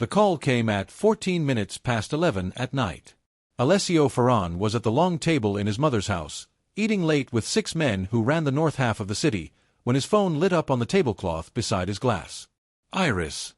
The call came at 14 minutes past 11 at night. Alessio Ferran was at the long table in his mother's house, eating late with 6 men who ran the north half of the city, when his phone lit up on the tablecloth beside his glass. Iris.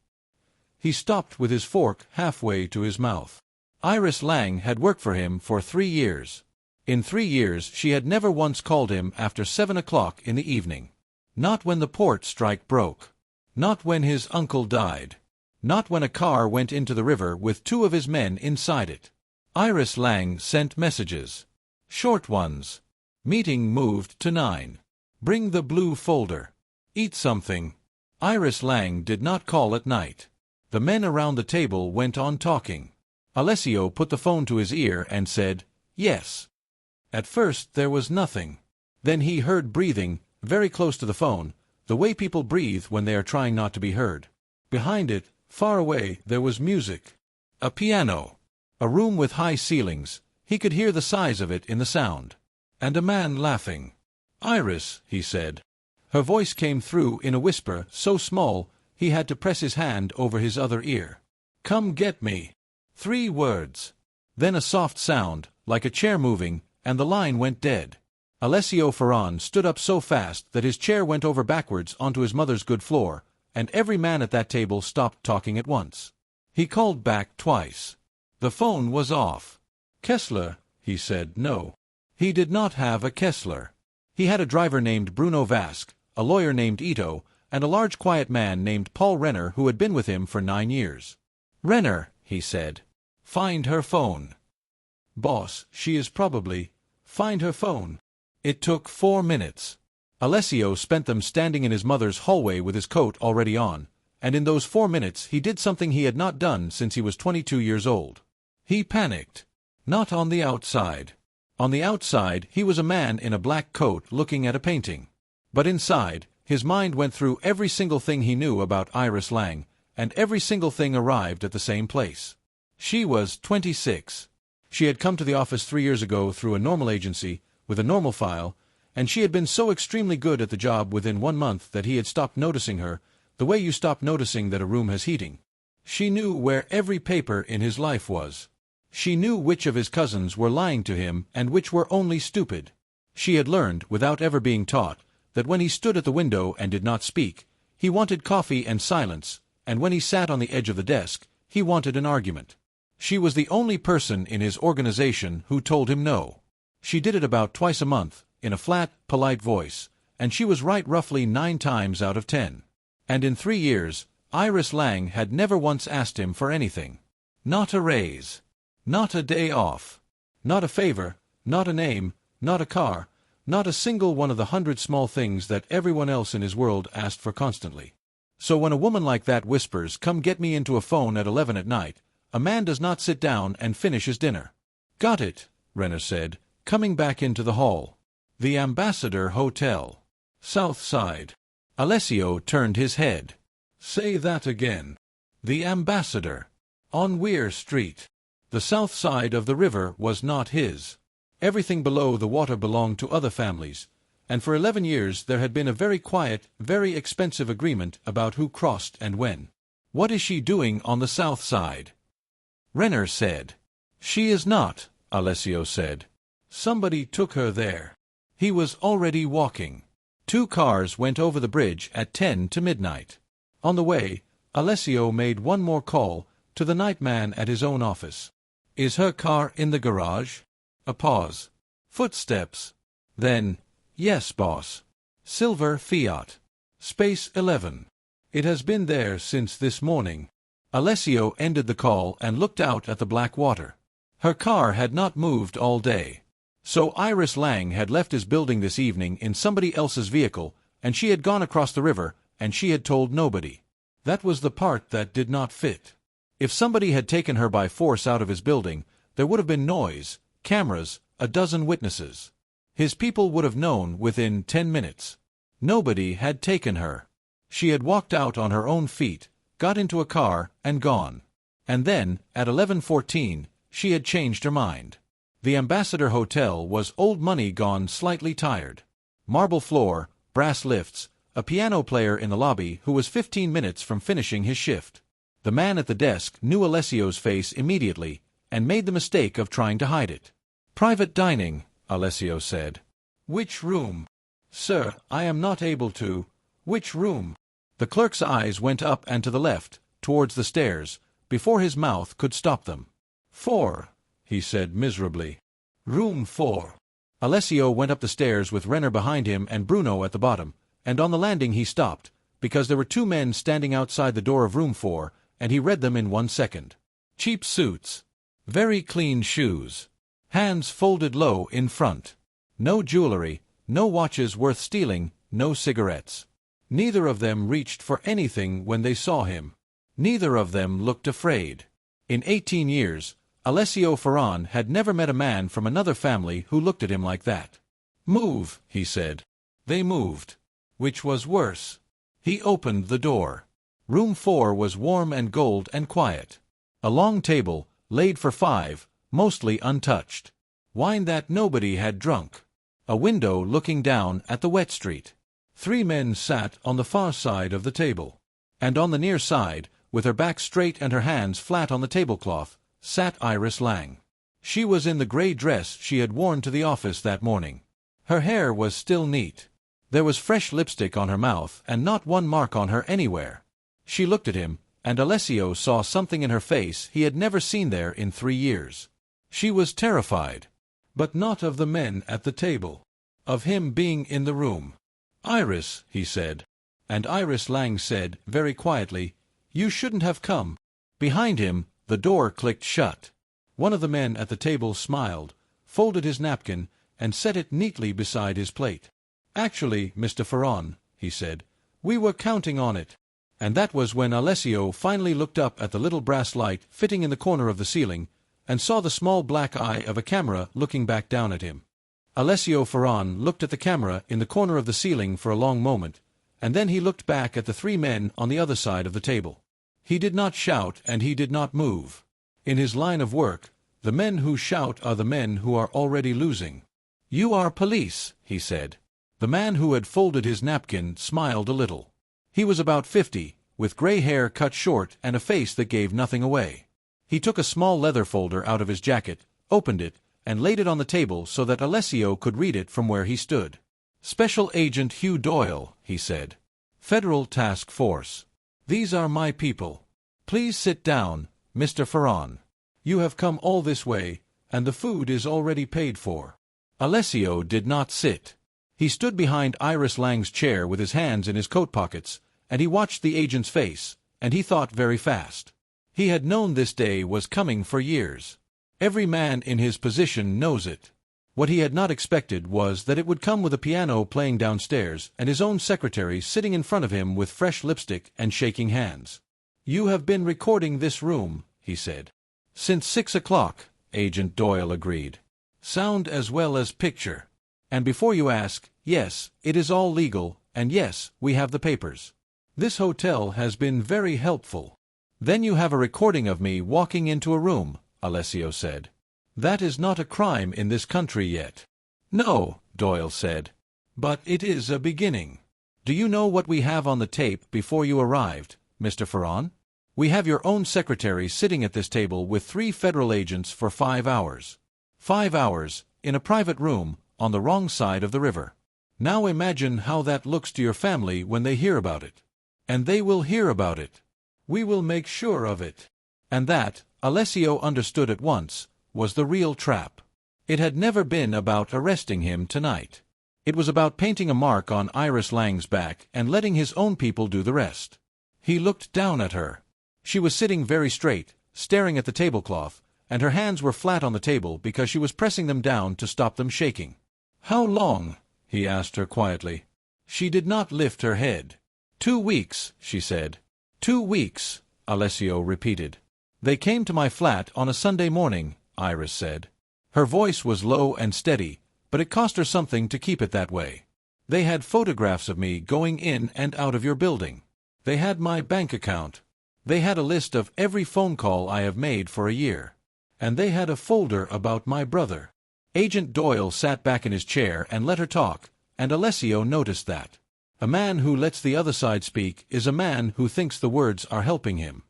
He stopped with his fork halfway to his mouth. Iris Lang had worked for him for 3 years. In 3 years she had never once called him after 7 o'clock in the evening. Not when the port strike broke. Not when his uncle died. Not when a car went into the river with 2 of his men inside it. Iris Lang sent messages. Short ones. Meeting moved to 9. Bring the blue folder. Eat something. Iris Lang did not call at night. The men around the table went on talking. Alessio put the phone to his ear and said, "Yes." At first there was nothing. Then he heard breathing, very close to the phone, the way people breathe when they are trying not to be heard. Behind it, far away, there was music. A piano. A room with high ceilings. He could hear the size of it in the sound. And a man laughing. "Iris," he said. Her voice came through in a whisper so small he had to press his hand over his other ear. "Come get me." 3 words. Then a soft sound, like a chair moving, and the line went dead. Alessio Ferran stood up so fast that his chair went over backwards onto his mother's good floor, and every man at that table stopped talking at once. He called back twice. The phone was off. "Kessler," he said. No. He did not have a Kessler. He had a driver named Bruno Vasque, a lawyer named Ito, and a large quiet man named Paul Renner who had been with him for 9 years. "Renner," he said. "Find her phone." "Boss, she is probably—" "Find her phone." It took 4 minutes. Alessio spent them standing in his mother's hallway with his coat already on, and in those 4 minutes he did something he had not done since he was 22 years old. He panicked. Not on the outside. On the outside he was a man in a black coat looking at a painting. But inside, his mind went through every single thing he knew about Iris Lang, and every single thing arrived at the same place. She was 26. She had come to the office 3 years ago through a normal agency, with a normal file, and she had been so extremely good at the job within 1 month that he had stopped noticing her, the way you stop noticing that a room has heating. She knew where every paper in his life was. She knew which of his cousins were lying to him and which were only stupid. She had learned, without ever being taught, that when he stood at the window and did not speak, he wanted coffee and silence, and when he sat on the edge of the desk, he wanted an argument. She was the only person in his organization who told him no. She did it about twice a month, in a flat, polite voice, and she was right roughly 9 times out of 10. And in 3 years, Iris Lang had never once asked him for anything. Not a raise. Not a day off. Not a favor, not a name, not a car, not a single one of the 100 small things that everyone else in his world asked for constantly. So when a woman like that whispers, "Come get me," into a phone at 11 at night, a man does not sit down and finish his dinner. "Got it," Renner said, coming back into the hall. "The Ambassador Hotel. South Side." Alessio turned his head. "Say that again." "The Ambassador. On Weir Street." The south side of the river was not his. Everything below the water belonged to other families, and for 11 years there had been a very quiet, very expensive agreement about who crossed and when. "What is she doing on the south side?" Renner said. "She is not," Alessio said. "Somebody took her there." He was already walking. 2 cars went over the bridge at 10 to midnight. On the way, Alessio made one more call to the night man at his own office. "Is her car in the garage?" A pause. Footsteps. Then, "Yes, boss. Silver Fiat. Space 11. It has been there since this morning." Alessio ended the call and looked out at the black water. Her car had not moved all day. So Iris Lang had left his building this evening in somebody else's vehicle, and she had gone across the river, and she had told nobody. That was the part that did not fit. If somebody had taken her by force out of his building, there would have been noise, cameras, a dozen witnesses. His people would have known within 10 minutes. Nobody had taken her. She had walked out on her own feet, got into a car, and gone. And then, at 11:14, she had changed her mind. The Ambassador Hotel was old money gone slightly tired. Marble floor, brass lifts, a piano player in the lobby who was 15 minutes from finishing his shift. The man at the desk knew Alessio's face immediately, and made the mistake of trying to hide it. "Private dining," Alessio said. "Which room?" "Sir, I am not able to." "Which room?" The clerk's eyes went up and to the left, towards the stairs, before his mouth could stop them. "4," he said miserably. "Room 4." Alessio went up the stairs with Renner behind him and Bruno at the bottom, and on the landing he stopped, because there were 2 men standing outside the door of room 4, and he read them in 1 second. Cheap suits. Very clean shoes. Hands folded low in front. No jewelry, no watches worth stealing, no cigarettes. Neither of them reached for anything when they saw him. Neither of them looked afraid. In 18 years, Alessio Ferran had never met a man from another family who looked at him like that. "Move," he said. They moved. Which was worse? He opened the door. Room 4 was warm and gold and quiet. A long table, laid for 5, mostly untouched. Wine that nobody had drunk. A window looking down at the wet street. 3 men sat on the far side of the table. And on the near side, with her back straight and her hands flat on the tablecloth, sat Iris Lang. She was in the grey dress she had worn to the office that morning. Her hair was still neat. There was fresh lipstick on her mouth and not one mark on her anywhere. She looked at him, and Alessio saw something in her face he had never seen there in 3 years. She was terrified. But not of the men at the table. Of him being in the room. "Iris," he said. And Iris Lang said, very quietly, "You shouldn't have come." Behind him, the door clicked shut. One of the men at the table smiled, folded his napkin, and set it neatly beside his plate. "Actually, Mr. Ferran," he said, "we were counting on it." And that was when Alessio finally looked up at the little brass light fitting in the corner of the ceiling, and saw the small black eye of a camera looking back down at him. Alessio Ferran looked at the camera in the corner of the ceiling for a long moment, and then he looked back at the 3 men on the other side of the table. He did not shout and he did not move. In his line of work, the men who shout are the men who are already losing. "You are police," he said. The man who had folded his napkin smiled a little. He was about 50, with grey hair cut short and a face that gave nothing away. He took a small leather folder out of his jacket, opened it, and laid it on the table so that Alessio could read it from where he stood. "Special Agent Hugh Doyle," he said. "Federal Task Force. These are my people. Please sit down, Mr. Ferran. You have come all this way, and the food is already paid for." Alessio did not sit. He stood behind Iris Lang's chair with his hands in his coat pockets, and he watched the agent's face, and he thought very fast. He had known this day was coming for years. Every man in his position knows it. What he had not expected was that it would come with a piano playing downstairs and his own secretary sitting in front of him with fresh lipstick and shaking hands. "You have been recording this room," he said. "Since 6 o'clock, Agent Doyle agreed. "Sound as well as picture. And before you ask, yes, it is all legal, and yes, we have the papers. This hotel has been very helpful." "Then you have a recording of me walking into a room," Alessio said. "That is not a crime in this country yet." "No," Doyle said. "But it is a beginning. Do you know what we have on the tape before you arrived, Mr. Ferran? We have your own secretary sitting at this table with 3 federal agents for 5 hours. 5 hours, in a private room, on the wrong side of the river. Now imagine how that looks to your family when they hear about it. And they will hear about it. We will make sure of it." And that, Alessio understood at once, was the real trap. It had never been about arresting him tonight. It was about painting a mark on Iris Lang's back and letting his own people do the rest. He looked down at her. She was sitting very straight, staring at the tablecloth, and her hands were flat on the table because she was pressing them down to stop them shaking. "How long?" he asked her quietly. She did not lift her head. 2 weeks, she said. 2 weeks, Alessio repeated. "They came to my flat on a Sunday morning," Iris said. Her voice was low and steady, but it cost her something to keep it that way. "They had photographs of me going in and out of your building. They had my bank account. They had a list of every phone call I have made for a year. And they had a folder about my brother." Agent Doyle sat back in his chair and let her talk, and Alessio noticed that. A man who lets the other side speak is a man who thinks the words are helping him.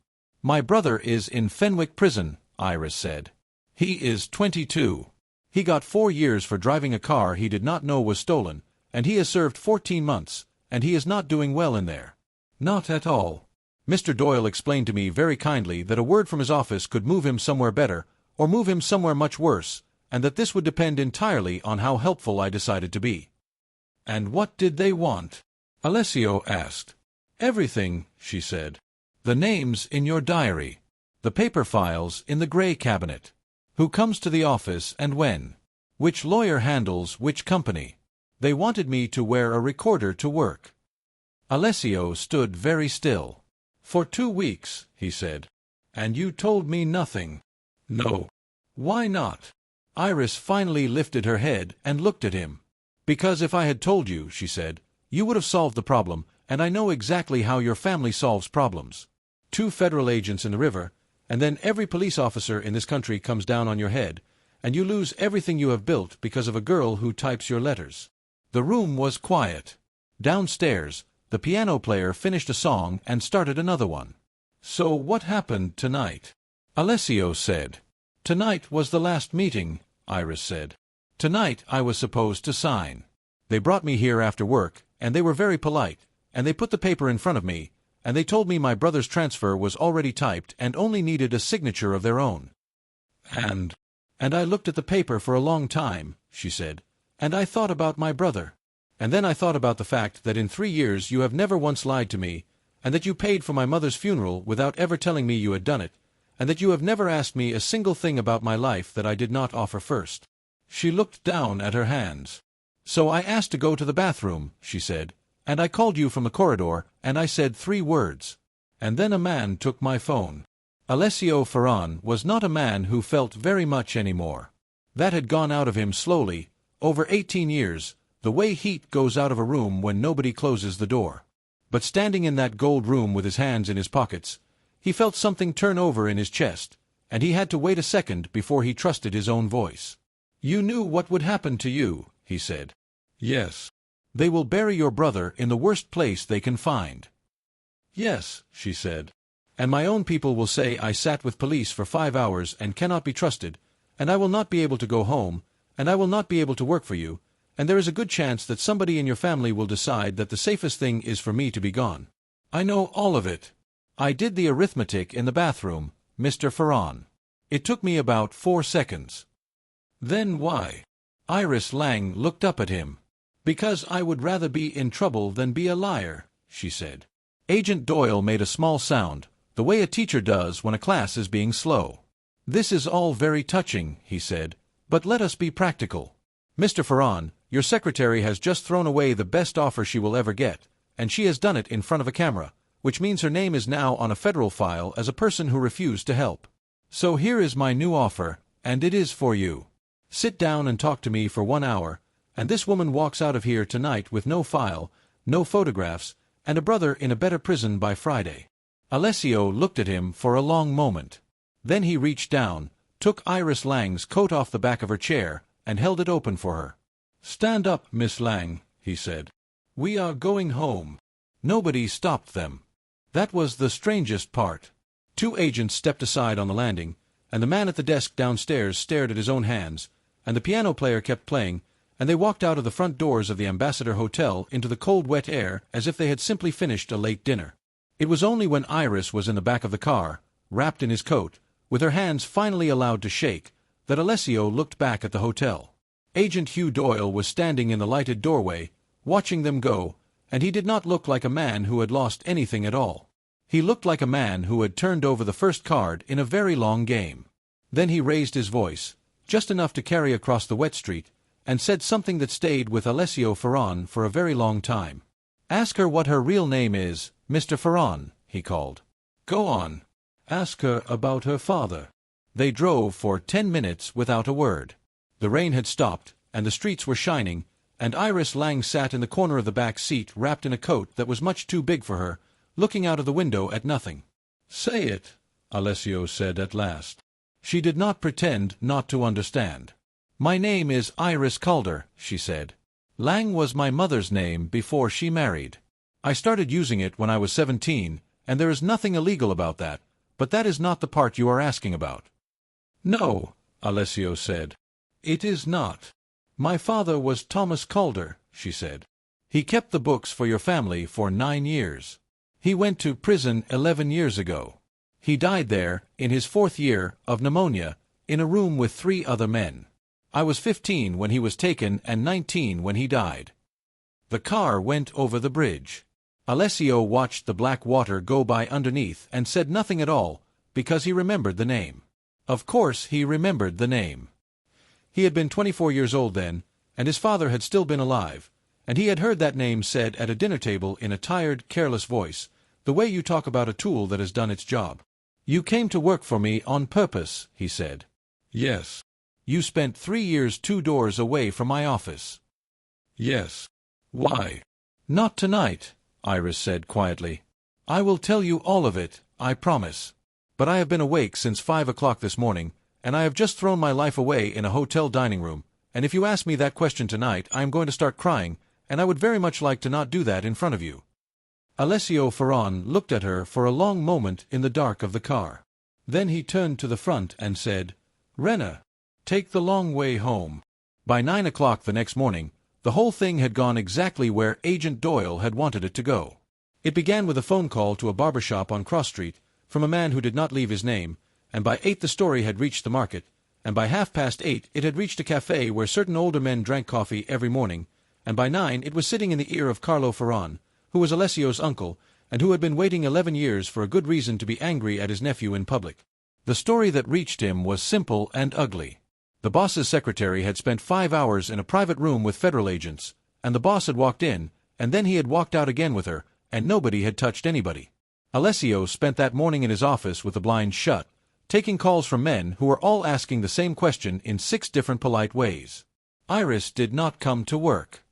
My brother is in Fenwick Prison, Iris said. He is 22. He got 4 years for driving a car he did not know was stolen, and he has served 14 months, and he is not doing well in there. Not at all. Mr. Doyle explained to me very kindly that a word from his office could move him somewhere better, or move him somewhere much worse, and that this would depend entirely on how helpful I decided to be. And what did they want? Alessio asked. Everything, she said. The names in your diary. The paper files in the gray cabinet. Who comes to the office and when. Which lawyer handles which company. They wanted me to wear a recorder to work. Alessio stood very still. For 2 weeks, he said. And you told me nothing. No. Why not? Iris finally lifted her head and looked at him. Because if I had told you, she said, you would have solved the problem, and I know exactly how your family solves problems. 2 federal agents in the river, and then every police officer in this country comes down on your head, and you lose everything you have built because of a girl who types your letters. The room was quiet. Downstairs, the piano player finished a song and started another one. So what happened tonight? Alessio said. Tonight was the last meeting, Iris said. Tonight I was supposed to sign. They brought me here after work, and they were very polite, and they put the paper in front of me, and they told me my brother's transfer was already typed and only needed a signature of their own. And I looked at the paper for a long time, she said, and I thought about my brother. And then I thought about the fact that in 3 years you have never once lied to me, and that you paid for my mother's funeral without ever telling me you had done it, and that you have never asked me a single thing about my life that I did not offer first. She looked down at her hands. So I asked to go to the bathroom, she said, and I called you from the corridor, and I said 3 words. And then a man took my phone. Alessio Ferran was not a man who felt very much anymore. That had gone out of him slowly, over 18 years, the way heat goes out of a room when nobody closes the door. But standing in that gold room with his hands in his pockets, he felt something turn over in his chest, and he had to wait a second before he trusted his own voice. You knew what would happen to you, he said. Yes. They will bury your brother in the worst place they can find. Yes, she said. And my own people will say I sat with police for 5 hours and cannot be trusted, and I will not be able to go home, and I will not be able to work for you, and there is a good chance that somebody in your family will decide that the safest thing is for me to be gone. I know all of it. I did the arithmetic in the bathroom, Mr. Ferran. It took me about 4 seconds. Then why? Iris Lang looked up at him. Because I would rather be in trouble than be a liar, she said. Agent Doyle made a small sound, the way a teacher does when a class is being slow. This is all very touching, he said, but let us be practical. Mr. Ferran, your secretary has just thrown away the best offer she will ever get, and she has done it in front of a camera, which means her name is now on a federal file as a person who refused to help. So here is my new offer, and it is for you. Sit down and talk to me for 1 hour, and this woman walks out of here tonight with no file, no photographs, and a brother in a better prison by Friday. Alessio looked at him for a long moment. Then he reached down, took Iris Lang's coat off the back of her chair, and held it open for her. Stand up, Miss Lang, he said. We are going home. Nobody stopped them. That was the strangest part. 2 agents stepped aside on the landing, and the man at the desk downstairs stared at his own hands, and the piano player kept playing, and they walked out of the front doors of the Ambassador Hotel into the cold wet air as if they had simply finished a late dinner. It was only when Iris was in the back of the car, wrapped in his coat, with her hands finally allowed to shake, that Alessio looked back at the hotel. Agent Hugh Doyle was standing in the lighted doorway, watching them go, and he did not look like a man who had lost anything at all. He looked like a man who had turned over the first card in a very long game. Then he raised his voice, just enough to carry across the wet street, and said something that stayed with Alessio Ferran for a very long time. Ask her what her real name is, Mr. Ferran, he called. Go on. Ask her about her father. They drove for 10 minutes without a word. The rain had stopped, and the streets were shining, and Iris Lang sat in the corner of the back seat wrapped in a coat that was much too big for her, looking out of the window at nothing. Say it, Alessio said at last. She did not pretend not to understand. My name is Iris Calder, she said. Lang was my mother's name before she married. I started using it when I was 17, and there is nothing illegal about that, but that is not the part you are asking about." "No," Alessio said. "It is not. My father was Thomas Calder," she said. "He kept the books for your family for 9 years. He went to prison 11 years ago. He died there, in his 4th year, of pneumonia, in a room with 3 other men. I was 15 when he was taken and 19 when he died." The car went over the bridge. Alessio watched the black water go by underneath and said nothing at all, because he remembered the name. Of course he remembered the name. He had been 24 years old then, and his father had still been alive, and he had heard that name said at a dinner table in a tired, careless voice, the way you talk about a tool that has done its job. "You came to work for me on purpose," he said. "Yes." "You spent 3 years 2 doors away from my office." "Yes." "Why?" "Not tonight," Iris said quietly. "I will tell you all of it, I promise. But I have been awake since 5 o'clock this morning, and I have just thrown my life away in a hotel dining room, and if you ask me that question tonight I am going to start crying, and I would very much like to not do that in front of you." Alessio Ferran looked at her for a long moment in the dark of the car. Then he turned to the front and said, "Renna, take the long way home." By 9 o'clock the next morning, the whole thing had gone exactly where Agent Doyle had wanted it to go. It began with a phone call to a barber shop on Cross Street from a man who did not leave his name, and by 8 the story had reached the market, and by 8:30 it had reached a cafe where certain older men drank coffee every morning, and by 9 it was sitting in the ear of Carlo Ferran, who was Alessio's uncle, and who had been waiting 11 years for a good reason to be angry at his nephew in public. The story that reached him was simple and ugly. The boss's secretary had spent 5 hours in a private room with federal agents, and the boss had walked in, and then he had walked out again with her, and nobody had touched anybody. Alessio spent that morning in his office with the blinds shut, taking calls from men who were all asking the same question in 6 different polite ways. Iris did not come to work.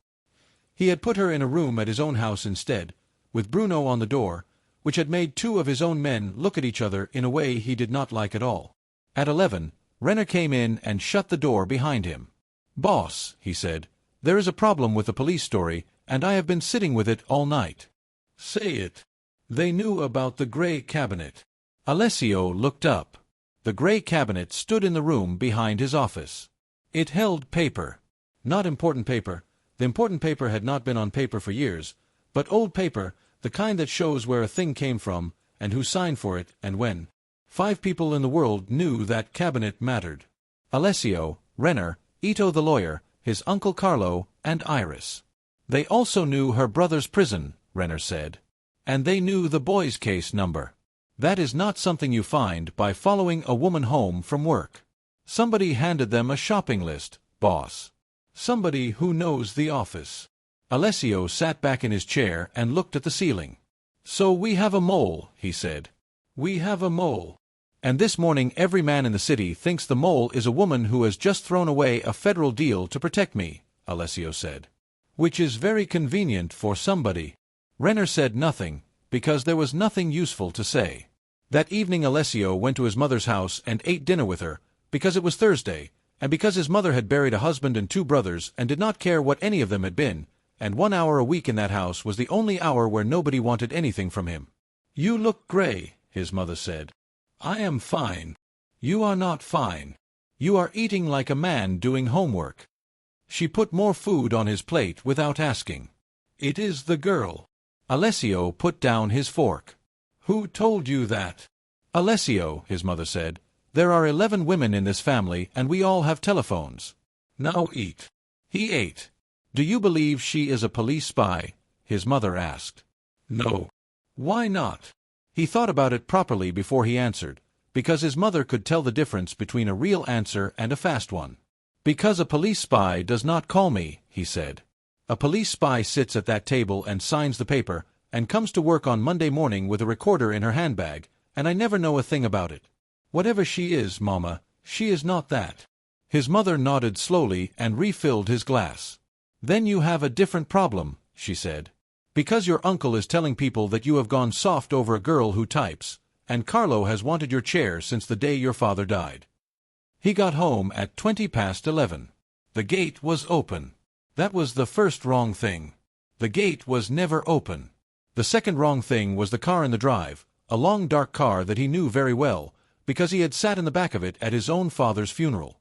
He had put her in a room at his own house instead, with Bruno on the door, which had made 2 of his own men look at each other in a way he did not like at all. At 11, Renner came in and shut the door behind him. "Boss," he said, "there is a problem with the police story, and I have been sitting with it all night." "Say it." "They knew about the gray cabinet." Alessio looked up. The gray cabinet stood in the room behind his office. It held paper. Not important paper. The important paper had not been on paper for years, but old paper, the kind that shows where a thing came from, and who signed for it, and when. 5 people in the world knew that cabinet mattered. Alessio, Renner, Ito the lawyer, his uncle Carlo, and Iris. They also knew her brother's prison, Renner said. And they knew the boy's case number. That is not something you find by following a woman home from work. Somebody handed them a shopping list, boss. Somebody who knows the office. Alessio sat back in his chair and looked at the ceiling. "So we have a mole," he said. "We have a mole. And this morning every man in the city thinks the mole is a woman who has just thrown away a federal deal to protect me," Alessio said. "Which is very convenient for somebody." Renner said nothing, because there was nothing useful to say. That evening Alessio went to his mother's house and ate dinner with her, because it was Thursday, and because his mother had buried a husband and 2 brothers and did not care what any of them had been, and 1 hour a week in that house was the only hour where nobody wanted anything from him. "You look gray," his mother said. "I am fine." "You are not fine. You are eating like a man doing homework." She put more food on his plate without asking. "It is the girl." Alessio put down his fork. "Who told you that?" "Alessio," his mother said, "there are 11 women in this family and we all have telephones. Now eat." He ate. "Do you believe she is a police spy?" his mother asked. "No." "Why not?" He thought about it properly before he answered, because his mother could tell the difference between a real answer and a fast one. "Because a police spy does not call me," he said. "A police spy sits at that table and signs the paper, and comes to work on Monday morning with a recorder in her handbag, and I never know a thing about it. Whatever she is, Mama, she is not that." His mother nodded slowly and refilled his glass. "Then you have a different problem," she said. "Because your uncle is telling people that you have gone soft over a girl who types, and Carlo has wanted your chair since the day your father died." He got home at 20 past 11. The gate was open. That was the first wrong thing. The gate was never open. The second wrong thing was the car in the drive, a long dark car that he knew very well, because he had sat in the back of it at his own father's funeral.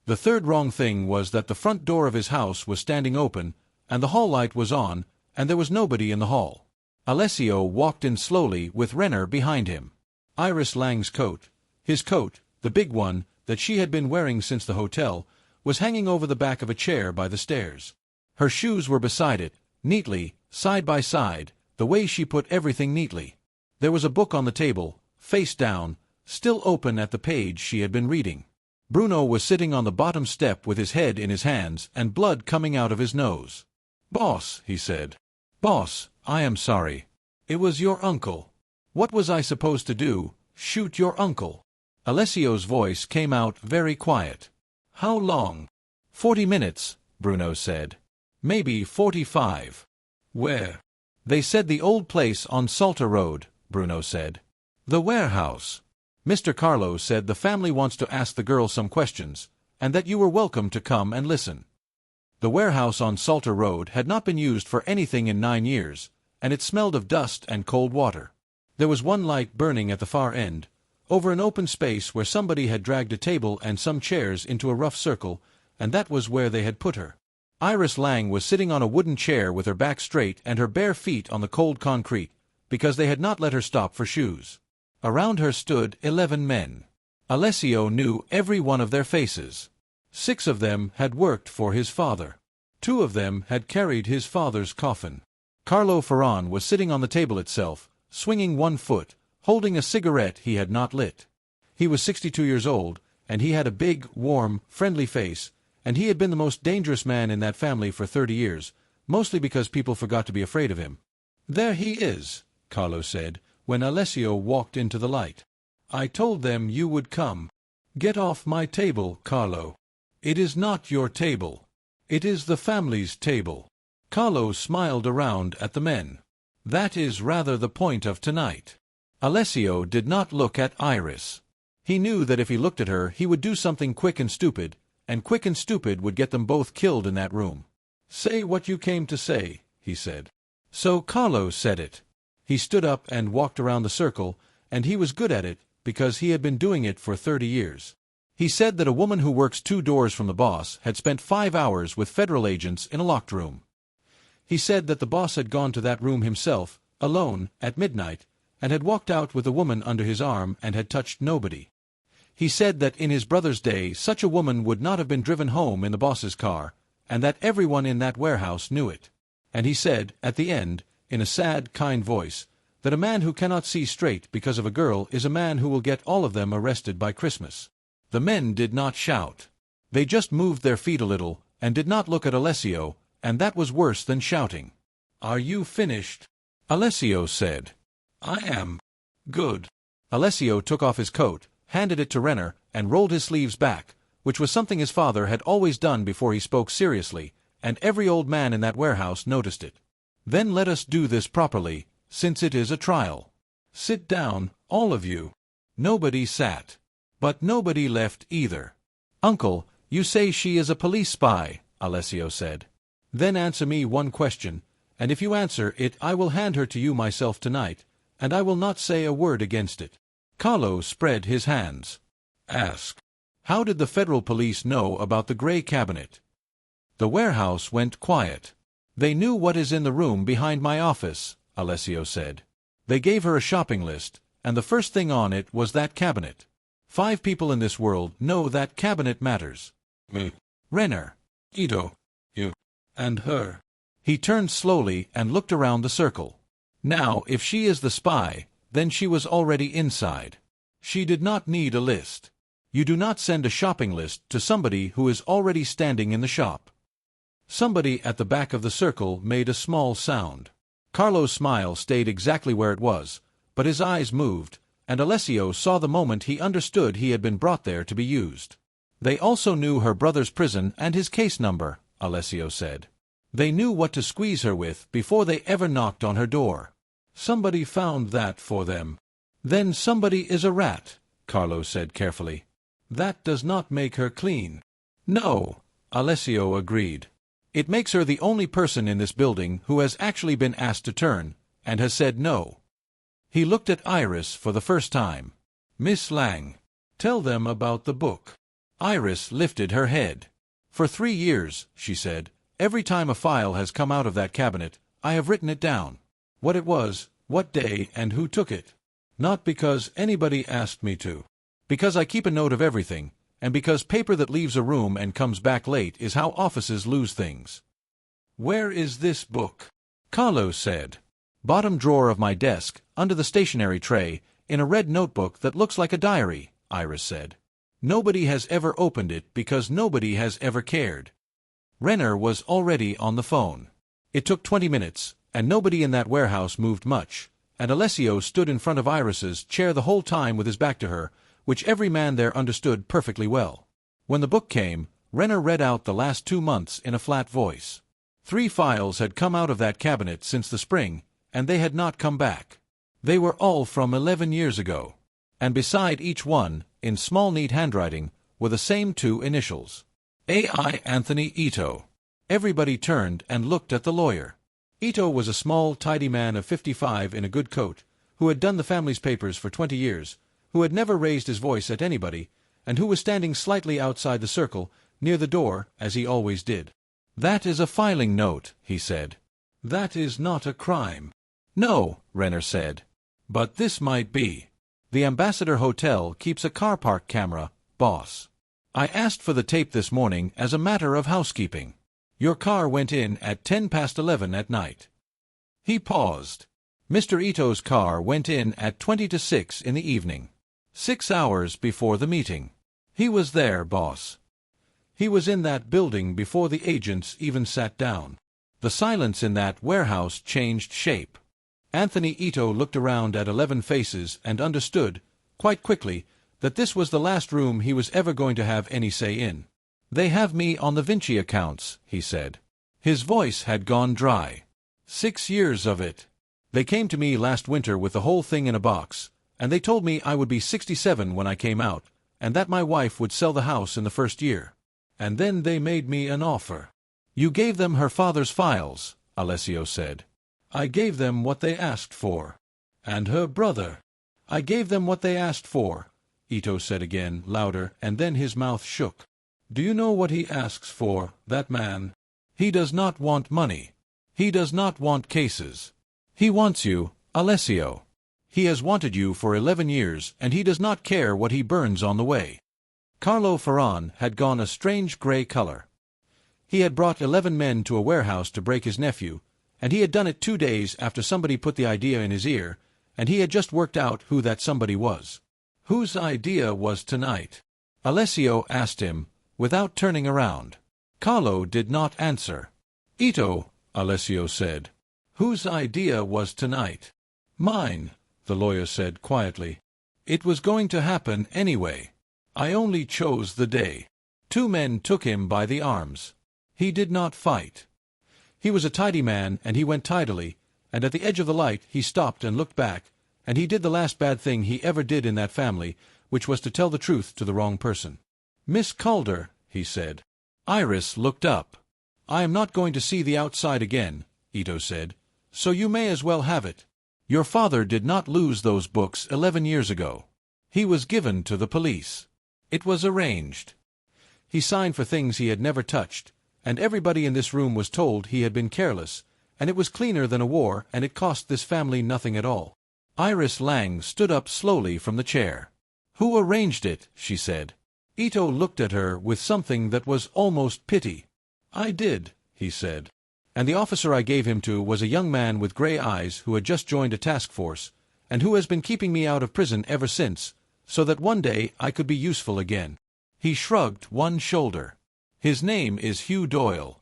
The third wrong thing was that the front door of his house was standing open, and the hall light was on, and there was nobody in the hall. Alessio walked in slowly with Renner behind him. Iris Lang's coat, his coat, the big one, that she had been wearing since the hotel, was hanging over the back of a chair by the stairs. Her shoes were beside it, neatly, side by side, the way she put everything neatly. There was a book on the table, face down, still open at the page she had been reading. Bruno was sitting on the bottom step with his head in his hands and blood coming out of his nose. "Boss," he said. "Boss, I am sorry. It was your uncle. What was I supposed to do, shoot your uncle?" Alessio's voice came out very quiet. "How long?" "40 minutes, Bruno said. "Maybe 45. "Where?" "They said the old place on Salter Road," Bruno said. "The warehouse." "Mr. Carlo said the family wants to ask the girl some questions, and that you were welcome to come and listen." The warehouse on Salter Road had not been used for anything in 9 years, and it smelled of dust and cold water. There was one light burning at the far end, over an open space where somebody had dragged a table and some chairs into a rough circle, and that was where they had put her. Iris Lang was sitting on a wooden chair with her back straight and her bare feet on the cold concrete, because they had not let her stop for shoes. Around her stood 11 men. Alessio knew every one of their faces. 6 of them had worked for his father. 2 of them had carried his father's coffin. Carlo Ferran was sitting on the table itself, swinging one foot, holding a cigarette he had not lit. He was 62 years old, and he had a big, warm, friendly face, and he had been the most dangerous man in that family for 30 years, mostly because people forgot to be afraid of him. "There he is," Carlo said, when Alessio walked into the light. "I told them you would come." "Get off my table, Carlo. It is not your table. It is the family's table." Carlo smiled around at the men. "That is rather the point of tonight." Alessio did not look at Iris. He knew that if he looked at her he would do something quick and stupid would get them both killed in that room. "Say what you came to say," he said. So Carlo said it. He stood up and walked around the circle, and he was good at it because he had been doing it for 30 years. He said that a woman who works 2 doors from the boss had spent 5 hours with federal agents in a locked room. He said that the boss had gone to that room himself, alone, at midnight, and had walked out with a woman under his arm and had touched nobody. He said that in his brother's day such a woman would not have been driven home in the boss's car, and that everyone in that warehouse knew it. And he said, at the end, in a sad, kind voice, that a man who cannot see straight because of a girl is a man who will get all of them arrested by Christmas. The men did not shout. They just moved their feet a little, and did not look at Alessio, and that was worse than shouting. "Are you finished?" Alessio said. "I am." "Good." Alessio took off his coat, handed it to Renner, and rolled his sleeves back, which was something his father had always done before he spoke seriously, and every old man in that warehouse noticed it. "Then let us do this properly, since it is a trial. Sit down, all of you." Nobody sat. But nobody left either. "Uncle, you say she is a police spy," Alessio said. "Then answer me one question, and if you answer it I will hand her to you myself tonight, and I will not say a word against it." Carlo spread his hands. "Ask." "How did the federal police know about the gray cabinet?" The warehouse went quiet. "They knew what is in the room behind my office," Alessio said. "They gave her a shopping list, and the first thing on it was that cabinet. 5 people in this world know that cabinet matters. Me. Renner. Guido. You. And her." He turned slowly and looked around the circle. "Now, if she is the spy, then she was already inside. She did not need a list. You do not send a shopping list to somebody who is already standing in the shop." Somebody at the back of the circle made a small sound. Carlo's smile stayed exactly where it was, but his eyes moved, and Alessio saw the moment he understood he had been brought there to be used. "They also knew her brother's prison and his case number," Alessio said. "They knew what to squeeze her with before they ever knocked on her door. Somebody found that for them." "Then somebody is a rat," Carlo said carefully. "That does not make her clean." "No," Alessio agreed. "It makes her the only person in this building who has actually been asked to turn, and has said no." He looked at Iris for the first time. "Miss Lang, tell them about the book." Iris lifted her head. "For 3 years," she said, "every time a file has come out of that cabinet, I have written it down. What it was, what day, and who took it. Not because anybody asked me to. Because I keep a note of everything, and because paper that leaves a room and comes back late is how offices lose things." "Where is this book?" Carlo said. "Bottom drawer of my desk, under the stationery tray, in a red notebook that looks like a diary," Iris said. "Nobody has ever opened it because nobody has ever cared." Renner was already on the phone. It took 20 minutes, and nobody in that warehouse moved much, and Alessio stood in front of Iris's chair the whole time with his back to her, which every man there understood perfectly well. When the book came, Renner read out the last 2 months in a flat voice. 3 files had come out of that cabinet since the spring, and they had not come back. They were all from 11 years ago. And beside each one, in small neat handwriting, were the same 2 initials. A.I. Anthony Ito. Everybody turned and looked at the lawyer. Ito was a small, tidy man of 55 in a good coat, who had done the family's papers for 20 years, who had never raised his voice at anybody, and who was standing slightly outside the circle, near the door, as he always did. "That is a filing note," he said. "That is not a crime." "No," Renner said. "But this might be. The Ambassador Hotel keeps a car park camera, boss. I asked for the tape this morning as a matter of housekeeping. Your car went in at 11:10 at night." He paused. "Mr. Ito's car went in at 20 to 6 in the evening. 6 hours before the meeting. He was there, boss. He was in that building before the agents even sat down." The silence in that warehouse changed shape. Anthony Ito looked around at 11 faces and understood, quite quickly, that this was the last room he was ever going to have any say in. "They have me on the Vinci accounts," he said. His voice had gone dry. 6 years of it. "They came to me last winter with the whole thing in a box, and they told me I would be 67 when I came out, and that my wife would sell the house in the first year. And then they made me an offer." "You gave them her father's files," Alessio said. "I gave them what they asked for." "And her brother." "I gave them what they asked for," Ito said again, louder, and then his mouth shook. "Do you know what he asks for, that man? He does not want money. He does not want cases. He wants you, Alessio. He has wanted you for 11 years, and he does not care what he burns on the way." Carlo Ferran had gone a strange gray color. He had brought 11 men to a warehouse to break his nephew, and he had done it 2 days after somebody put the idea in his ear, and he had just worked out who that somebody was. "Whose idea was tonight?" Alessio asked him, without turning around. Carlo did not answer. "Ito," Alessio said. "Whose idea was tonight?" "Mine," the lawyer said quietly. "It was going to happen anyway. I only chose the day." 2 men took him by the arms. He did not fight. He was a tidy man, and he went tidily, and at the edge of the light he stopped and looked back, and he did the last bad thing he ever did in that family, which was to tell the truth to the wrong person. "Miss Calder," he said. Iris looked up. "I am not going to see the outside again," Ito said, "so you may as well have it. Your father did not lose those books 11 years ago. He was given to the police. It was arranged. He signed for things he had never touched, and everybody in this room was told he had been careless, and it was cleaner than a war, and it cost this family nothing at all." Iris Lang stood up slowly from the chair. "Who arranged it?" she said. Ito looked at her with something that was almost pity. "I did," he said. "And the officer I gave him to was a young man with gray eyes who had just joined a task force, and who has been keeping me out of prison ever since, so that one day I could be useful again." He shrugged one shoulder. "His name is Hugh Doyle."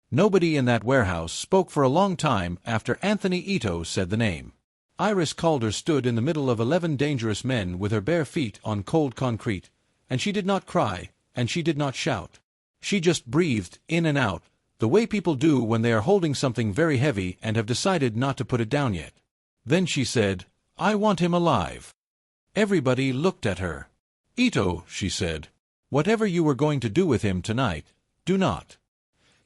Nobody in that warehouse spoke for a long time after Anthony Ito said the name. Iris Calder stood in the middle of 11 dangerous men with her bare feet on cold concrete, and she did not cry, and she did not shout. She just breathed in and out, the way people do when they are holding something very heavy and have decided not to put it down yet. Then she said, "I want him alive." Everybody looked at her. "Ito," she said, "whatever you were going to do with him tonight, do not.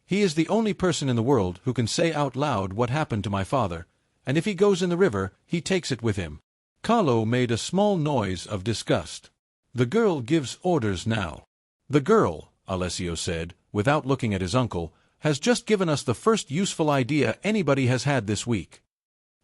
He is the only person in the world who can say out loud what happened to my father, and if he goes in the river, he takes it with him." Carlo made a small noise of disgust. "The girl gives orders now." "The girl," Alessio said, without looking at his uncle, "has just given us the first useful idea anybody has had this week."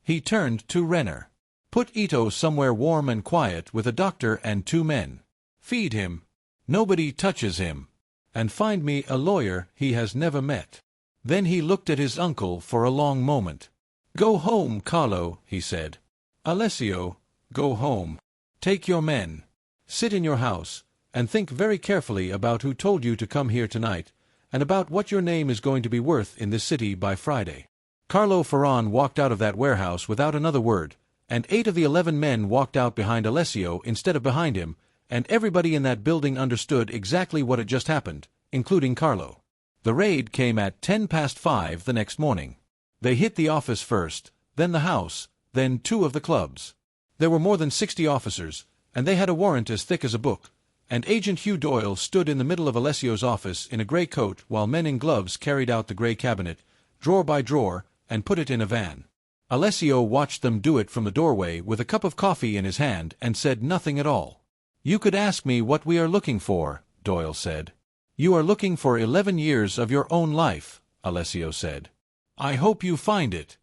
He turned to Renner. "Put Ito somewhere warm and quiet with a doctor and 2 men. Feed him. Nobody touches him. And find me a lawyer he has never met." Then he looked at his uncle for a long moment. "Go home, Carlo," he said. "Alessio, go home. Take your men. Sit in your house, and think very carefully about who told you to come here tonight, and about what your name is going to be worth in this city by Friday." Carlo Ferran walked out of that warehouse without another word, and 8 of the 11 men walked out behind Alessio instead of behind him, and everybody in that building understood exactly what had just happened, including Carlo. The raid came at 5:10 the next morning. They hit the office first, then the house, then 2 of the clubs. There were more than 60 officers, and they had a warrant as thick as a book, and Agent Hugh Doyle stood in the middle of Alessio's office in a gray coat while men in gloves carried out the gray cabinet, drawer by drawer, and put it in a van. Alessio watched them do it from the doorway with a cup of coffee in his hand and said nothing at all. "You could ask me what we are looking for," Doyle said. "You are looking for 11 years of your own life," Alessio said. "I hope you find it."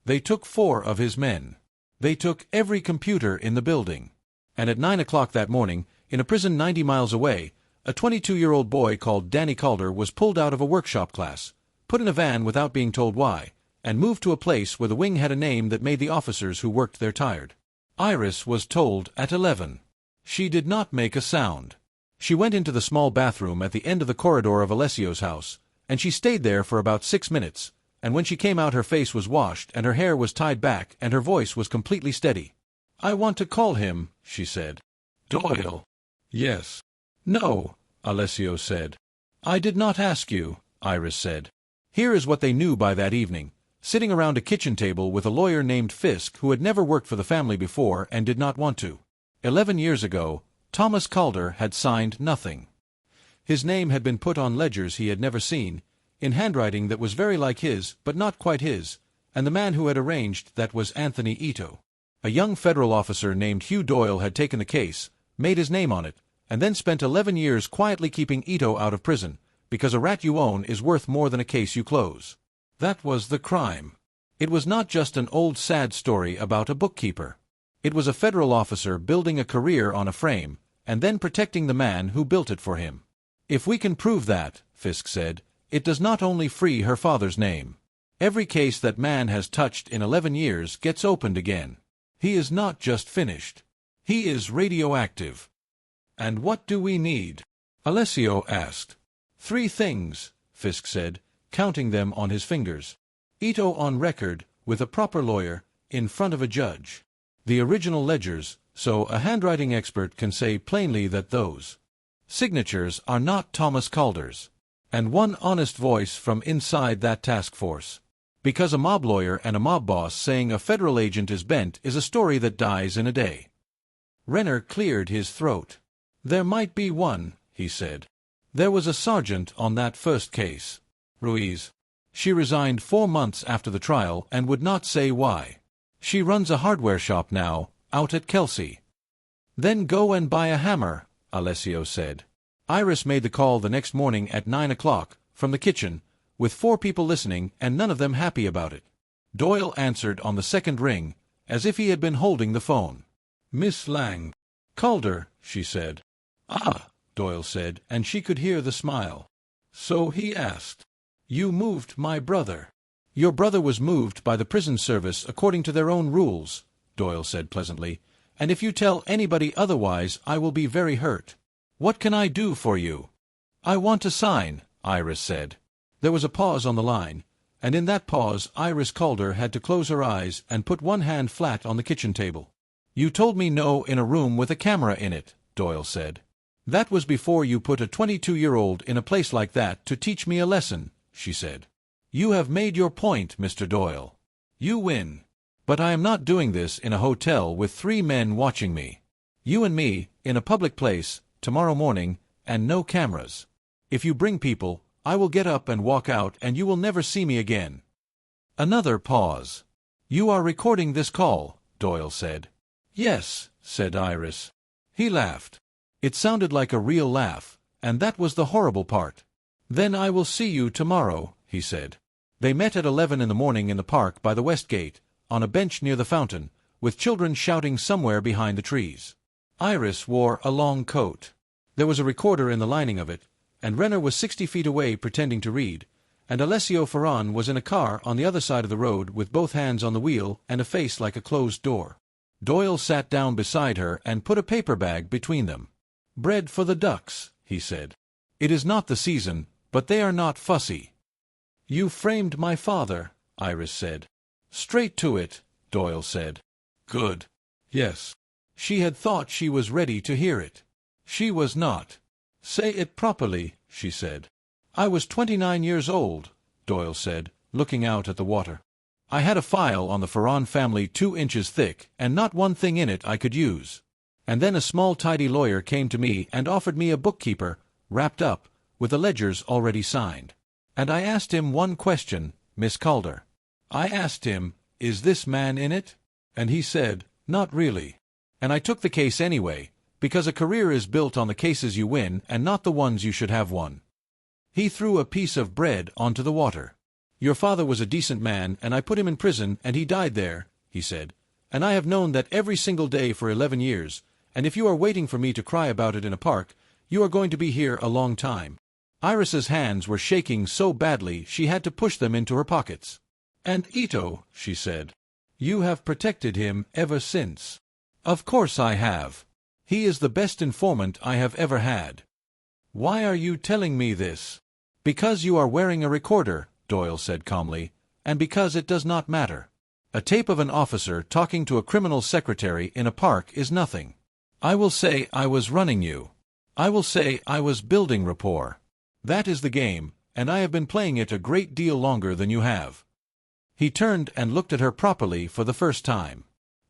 They took 4 of his men. They took every computer in the building. And at 9 o'clock that morning, in a prison 90 miles away, a 22-year-old boy called Danny Calder was pulled out of a workshop class, put in a van without being told why, and moved to a place where the wing had a name that made the officers who worked there tired. Iris was told at 11. She did not make a sound. She went into the small bathroom at the end of the corridor of Alessio's house, and she stayed there for about 6 minutes, and when she came out her face was washed and her hair was tied back and her voice was completely steady. "I want to call him," she said. "Doyle." "Yes." "No," Alessio said. "I did not ask you," Iris said. Here is what they knew by that evening. Sitting around a kitchen table with a lawyer named Fisk who had never worked for the family before and did not want to. 11 years ago, Thomas Calder had signed nothing. His name had been put on ledgers he had never seen, in handwriting that was very like his but not quite his, and the man who had arranged that was Anthony Ito. A young federal officer named Hugh Doyle had taken the case, made his name on it, and then spent 11 years quietly keeping Ito out of prison, because a rat you own is worth more than a case you close. That was the crime. It was not just an old sad story about a bookkeeper. It was a federal officer building a career on a frame, and then protecting the man who built it for him. "If we can prove that," Fisk said, "it does not only free her father's name. Every case that man has touched in 11 years gets opened again. He is not just finished. He is radioactive." "And what do we need?" Alessio asked. 3 things, Fisk said, counting them on his fingers. Ito on record, with a proper lawyer, in front of a judge. The original ledgers, so a handwriting expert can say plainly that those signatures are not Thomas Calder's. And 1 honest voice from inside that task force. Because a mob lawyer and a mob boss saying a federal agent is bent is a story that dies in a day. Renner cleared his throat. "There might be one," he said. "There was a sergeant on that first case. Ruiz. She resigned 4 months after the trial and would not say why. She runs a hardware shop now, out at Kelsey." "Then go and buy a hammer," Alessio said. Iris made the call the next morning at 9 o'clock, from the kitchen, with 4 people listening and none of them happy about it. Doyle answered on the second ring, as if he had been holding the phone. "Miss Lang." "Calder," she said. "Ah," Doyle said, and she could hear the smile. "So he asked. You moved my brother." "Your brother was moved by the prison service according to their own rules," Doyle said pleasantly, "and if you tell anybody otherwise I will be very hurt. What can I do for you?" "I want to sign," Iris said. There was a pause on the line, and in that pause Iris Calder had to close her eyes and put one hand flat on the kitchen table. "You told me no in a room with a camera in it," Doyle said. "That was before you put a 22-year-old in a place like that to teach me a lesson," she said. "You have made your point, Mr. Doyle. You win. But I am not doing this in a hotel with 3 men watching me. You and me, in a public place, tomorrow morning, and no cameras. If you bring people, I will get up and walk out and you will never see me again." Another pause. You are recording this call, Doyle said. Yes, said Iris. He laughed. It sounded like a real laugh, and that was the horrible part. Then I will see you tomorrow, he said. They met at 11 in the morning in the park by the west gate, on a bench near the fountain, with children shouting somewhere behind the trees. Iris wore a long coat. There was a recorder in the lining of it, and Renner was 60 feet away pretending to read, and Alessio Ferran was in a car on the other side of the road with both hands on the wheel and a face like a closed door. Doyle sat down beside her and put a paper bag between them. "Bread for the ducks," he said. "It is not the season, but they are not fussy." "You framed my father," Iris said. "Straight to it," Doyle said. "Good." "Yes." She had thought she was ready to hear it. She was not. "Say it properly," she said. "I was 29 years old," Doyle said, looking out at the water. "I had a file on the Ferran family 2 inches thick, and not one thing in it I could use. And then a small tidy lawyer came to me and offered me a bookkeeper, wrapped up, with the ledgers already signed. And I asked him one question, Miss Calder. I asked him, 'Is this man in it?' And he said, 'Not really.' And I took the case anyway, because a career is built on the cases you win and not the ones you should have won." He threw a piece of bread onto the water. "Your father was a decent man, and I put him in prison, and he died there," he said. "And I have known that every single day for 11 years, and if you are waiting for me to cry about it in a park, you are going to be here a long time." Iris's hands were shaking so badly she had to push them into her pockets. "And Ito," she said. "You have protected him ever since." "Of course I have. He is the best informant I have ever had." "Why are you telling me this?" "Because you are wearing a recorder," Doyle said calmly, "and because it does not matter. A tape of an officer talking to a criminal secretary in a park is nothing. I will say I was running you. I will say I was building rapport. That is the game, and I have been playing it a great deal longer than you have." He turned and looked at her properly for the first time.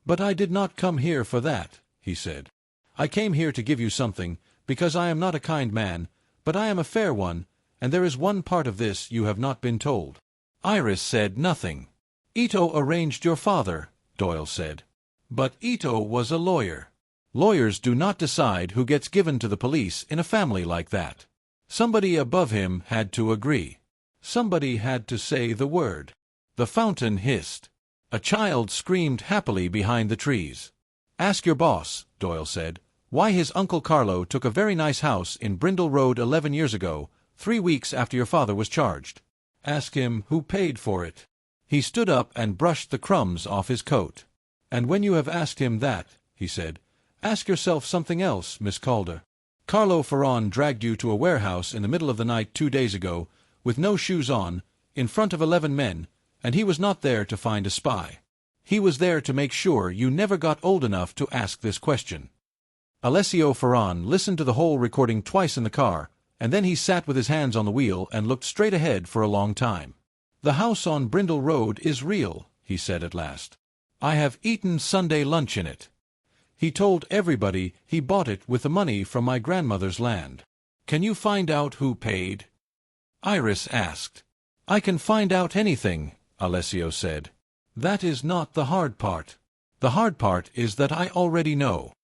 "But I did not come here for that," he said. "I came here to give you something, because I am not a kind man, but I am a fair one, and there is one part of this you have not been told." Iris said nothing. "Ito arranged your father," Doyle said. "But Ito was a lawyer. Lawyers do not decide who gets given to the police in a family like that. Somebody above him had to agree. Somebody had to say the word." The fountain hissed. A child screamed happily behind the trees. "Ask your boss," Doyle said, "why his Uncle Carlo took a very nice house in Brindle Road 11 years ago, 3 weeks after your father was charged. Ask him who paid for it." He stood up and brushed the crumbs off his coat. "And when you have asked him that," he said, "ask yourself something else, Miss Calder. Carlo Ferran dragged you to a warehouse in the middle of the night 2 days ago, with no shoes on, in front of 11 men, and he was not there to find a spy. He was there to make sure you never got old enough to ask this question." Alessio Ferran listened to the whole recording twice in the car, and then he sat with his hands on the wheel and looked straight ahead for a long time. "The house on Brindle Road is real," he said at last. "I have eaten Sunday lunch in it. He told everybody he bought it with the money from my grandmother's land." "Can you find out who paid?" Iris asked. "I can find out anything," Alessio said. "That is not the hard part. The hard part is that I already know.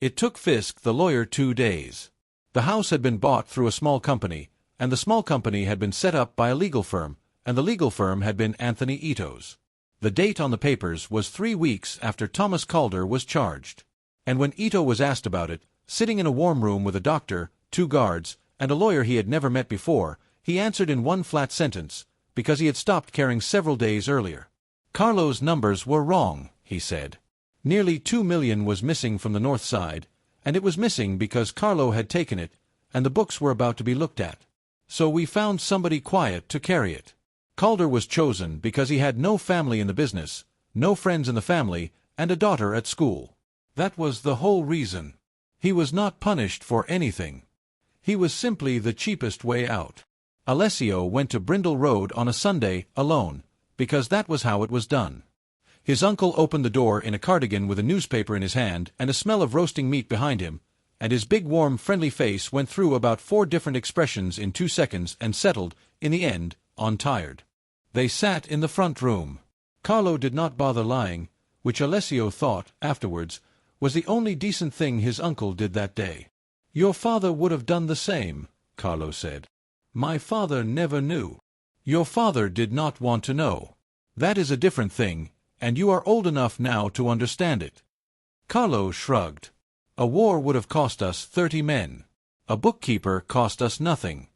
It took Fisk, the lawyer, 2 days. The house had been bought through a small company, and the small company had been set up by a legal firm, and the legal firm had been Anthony Ito's. The date on the papers was 3 weeks after Thomas Calder was charged. And when Ito was asked about it, sitting in a warm room with a doctor, 2 guards, and a lawyer he had never met before, he answered in one flat sentence, because he had stopped caring several days earlier. "Carlo's numbers were wrong," he said. "Nearly 2 million was missing from the north side, and it was missing because Carlo had taken it, and the books were about to be looked at. So we found somebody quiet to carry it. Calder was chosen because he had no family in the business, no friends in the family, and a daughter at school. That was the whole reason. He was not punished for anything. He was simply the cheapest way out." Alessio went to Brindle Road on a Sunday, alone, because that was how it was done. His uncle opened the door in a cardigan with a newspaper in his hand and a smell of roasting meat behind him, and his big warm friendly face went through about 4 different expressions in 2 seconds and settled, in the end, on tired. They sat in the front room. Carlo did not bother lying, which Alessio thought, afterwards, was the only decent thing his uncle did that day. "Your father would have done the same," Carlo said. "My father never knew." "Your father did not want to know. That is a different thing, and you are old enough now to understand it." Carlo shrugged. "A war would have cost us 30 men. A bookkeeper cost us nothing."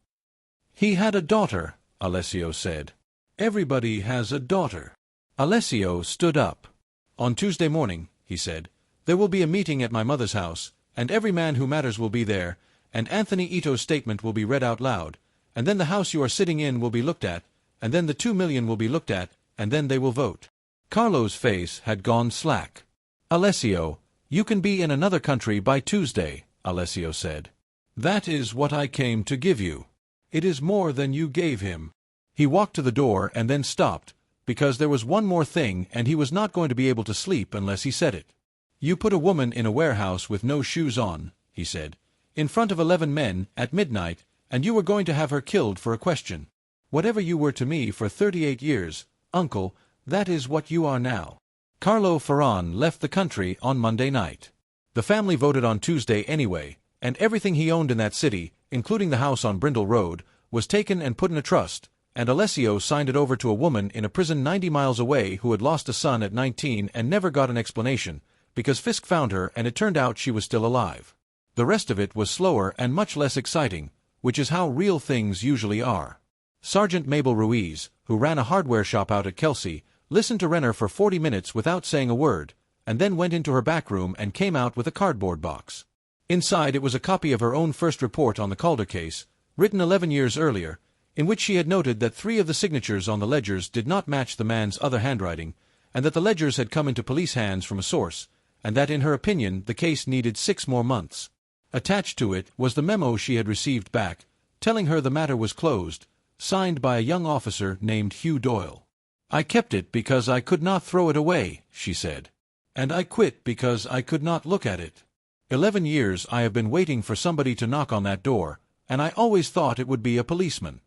"He had a daughter," Alessio said. "Everybody has a daughter." Alessio stood up. "On Tuesday morning," he said, "there will be a meeting at my mother's house, and every man who matters will be there, and Anthony Ito's statement will be read out loud, and then the house you are sitting in will be looked at, and then the 2 million will be looked at, and then they will vote." Carlo's face had gone slack. "Alessio, you can be in another country by Tuesday," Alessio said. "That is what I came to give you. It is more than you gave him." He walked to the door and then stopped, because there was one more thing and he was not going to be able to sleep unless he said it. "You put a woman in a warehouse with no shoes on," he said, "in front of 11 men, at midnight, and you were going to have her killed for a question. Whatever you were to me for 38 years, uncle, that is what you are now." Carlo Ferran left the country on Monday night. The family voted on Tuesday anyway, and everything he owned in that city, including the house on Brindle Road, was taken and put in a trust, and Alessio signed it over to a woman in a prison 90 miles away who had lost a son at 19 and never got an explanation, because Fisk found her and it turned out she was still alive. The rest of it was slower and much less exciting, which is how real things usually are. Sergeant Mabel Ruiz, who ran a hardware shop out at Kelsey, listened to Renner for 40 minutes without saying a word, and then went into her back room and came out with a cardboard box. Inside it was a copy of her own first report on the Calder case, written 11 years earlier, in which she had noted that 3 of the signatures on the ledgers did not match the man's other handwriting, and that the ledgers had come into police hands from a source, and that in her opinion the case needed 6 more months. Attached to it was the memo she had received back, telling her the matter was closed, signed by a young officer named Hugh Doyle. "I kept it because I could not throw it away," she said. "And I quit because I could not look at it. 11 years I have been waiting for somebody to knock on that door, and I always thought it would be a policeman."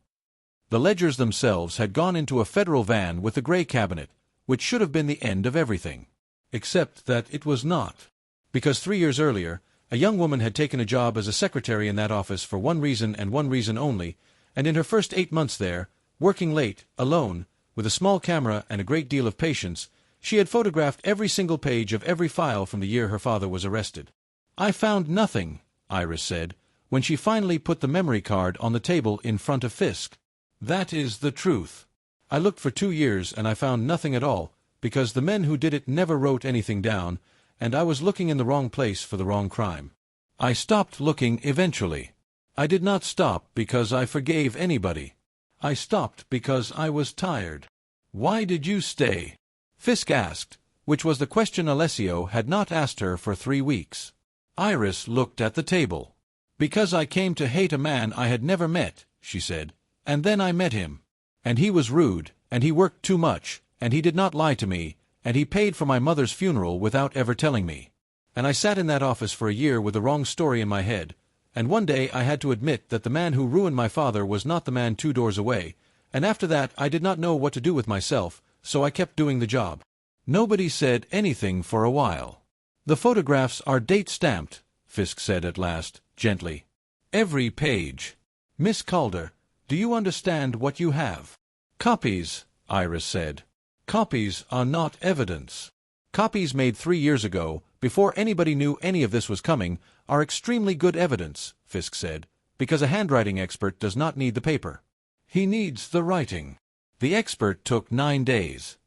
The ledgers themselves had gone into a federal van with the gray cabinet, which should have been the end of everything. Except that it was not. Because 3 years earlier, a young woman had taken a job as a secretary in that office for one reason and one reason only, and in her first 8 months there, working late, alone, with a small camera and a great deal of patience, she had photographed every single page of every file from the year her father was arrested. "I found nothing," Iris said, when she finally put the memory card on the table in front of Fisk. "That is the truth. I looked for 2 years and I found nothing at all, because the men who did it never wrote anything down, and I was looking in the wrong place for the wrong crime. I stopped looking eventually. I did not stop because I forgave anybody. I stopped because I was tired." "Why did you stay?" Fisk asked, which was the question Alessio had not asked her for 3 weeks. Iris looked at the table. "Because I came to hate a man I had never met," she said, "and then I met him. And he was rude, and he worked too much, and he did not lie to me, and he paid for my mother's funeral without ever telling me. And I sat in that office for a year with the wrong story in my head, and one day I had to admit that the man who ruined my father was not the man 2 doors away, and after that I did not know what to do with myself, so I kept doing the job." Nobody said anything for a while. "The photographs are date-stamped," Fisk said at last, gently. "Every page. Miss Calder, do you understand what you have?" "Copies," Iris said. "Copies are not evidence. Copies made 3 years ago, before anybody knew any of this was coming, are extremely good evidence," Fisk said, "because a handwriting expert does not need the paper. He needs the writing." The expert took 9 days.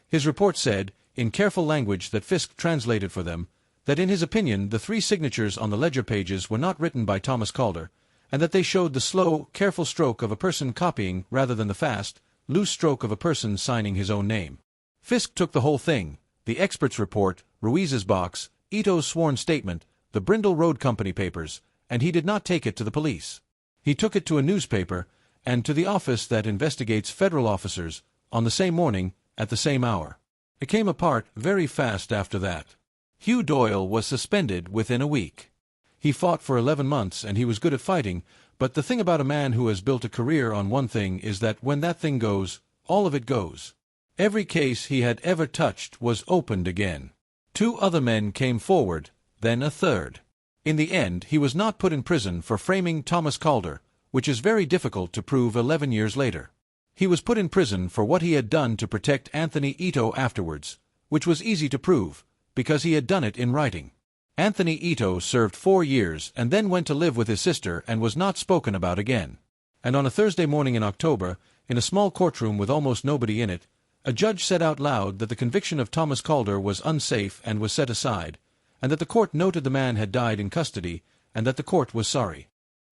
His report said, in careful language that Fisk translated for them, that in his opinion the 3 signatures on the ledger pages were not written by Thomas Calder, and that they showed the slow, careful stroke of a person copying rather than the fast, loose stroke of a person signing his own name. Fisk took the whole thing, the expert's report, Ruiz's box, Ito's sworn statement, the Brindle Road Company papers, and he did not take it to the police. He took it to a newspaper, and to the office that investigates federal officers, on the same morning, at the same hour. It came apart very fast after that. Hugh Doyle was suspended within a week. He fought for 11 months and he was good at fighting, but the thing about a man who has built a career on one thing is that when that thing goes, all of it goes. Every case he had ever touched was opened again. 2 other men came forward, then a third. In the end, he was not put in prison for framing Thomas Calder, which is very difficult to prove 11 years later. He was put in prison for what he had done to protect Anthony Ito afterwards, which was easy to prove, because he had done it in writing. Anthony Ito served 4 years and then went to live with his sister and was not spoken about again. And on a Thursday morning in October, in a small courtroom with almost nobody in it, a judge said out loud that the conviction of Thomas Calder was unsafe and was set aside, and that the court noted the man had died in custody, and that the court was sorry.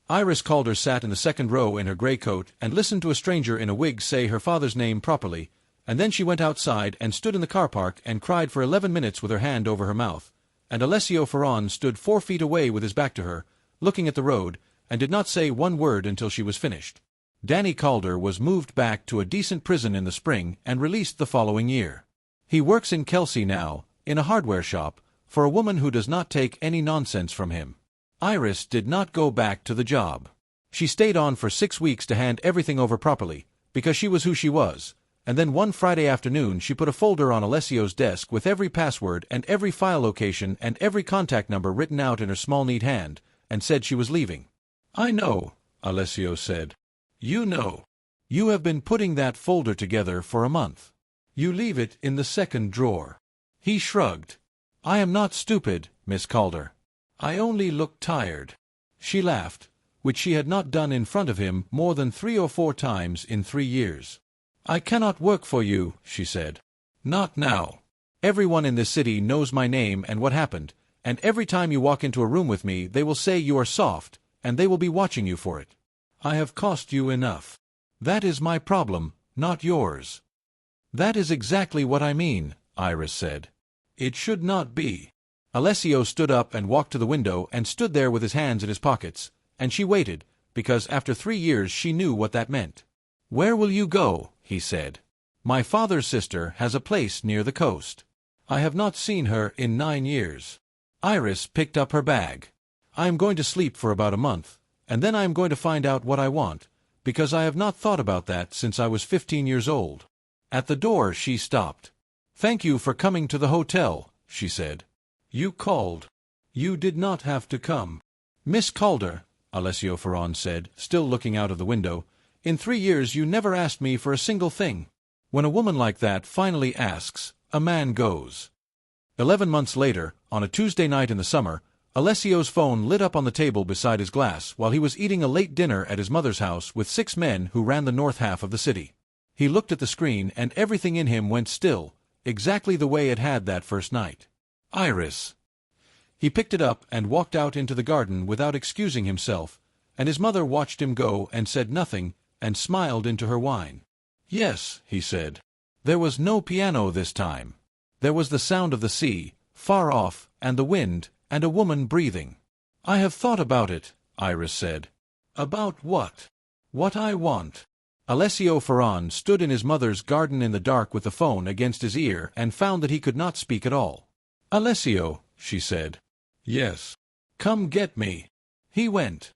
Iris Calder sat in the second row in her grey coat and listened to a stranger in a wig say her father's name properly, and then she went outside and stood in the car park and cried for 11 minutes with her hand over her mouth, and Alessio Ferran stood 4 feet away with his back to her, looking at the road, and did not say one word until she was finished. Danny Calder was moved back to a decent prison in the spring and released the following year. He works in Kelsey now, in a hardware shop, for a woman who does not take any nonsense from him. Iris did not go back to the job. She stayed on for 6 weeks to hand everything over properly, because she was who she was, and then one Friday afternoon she put a folder on Alessio's desk with every password and every file location and every contact number written out in her small neat hand, and said she was leaving. "I know," Alessio said. "You know. You have been putting that folder together for a month. You leave it in the second drawer." He shrugged. "I am not stupid, Miss Calder. I only look tired." She laughed, which she had not done in front of him more than 3 or 4 times in 3 years. "I cannot work for you," she said. "Not now. Everyone in this city knows my name and what happened, and every time you walk into a room with me they will say you are soft, and they will be watching you for it. I have cost you enough. That is my problem, not yours." "That is exactly what I mean," Iris said. "It should not be." Alessio stood up and walked to the window and stood there with his hands in his pockets, and she waited, because after 3 years she knew what that meant. "Where will you go?" he said. "My father's sister has a place near the coast. I have not seen her in 9 years. Iris picked up her bag. "I am going to sleep for about a month, and then I am going to find out what I want, because I have not thought about that since I was 15 years old." At the door she stopped. "Thank you for coming to the hotel," she said. "You called. You did not have to come." "Miss Calder," Alessio Ferran said, still looking out of the window, "in 3 years you never asked me for a single thing. When a woman like that finally asks, a man goes." 11 months later, on a Tuesday night in the summer, Alessio's phone lit up on the table beside his glass while he was eating a late dinner at his mother's house with 6 men who ran the north half of the city. He looked at the screen and everything in him went still, exactly the way it had that first night. Iris. He picked it up and walked out into the garden without excusing himself, and his mother watched him go and said nothing and smiled into her wine. "Yes," he said. There was no piano this time. There was the sound of the sea, far off, and the wind, and a woman breathing. "I have thought about it," Iris said. "About what?" "What I want." Alessio Ferran stood in his mother's garden in the dark with the phone against his ear and found that he could not speak at all. "Alessio," she said. "Yes." "Come get me." He went.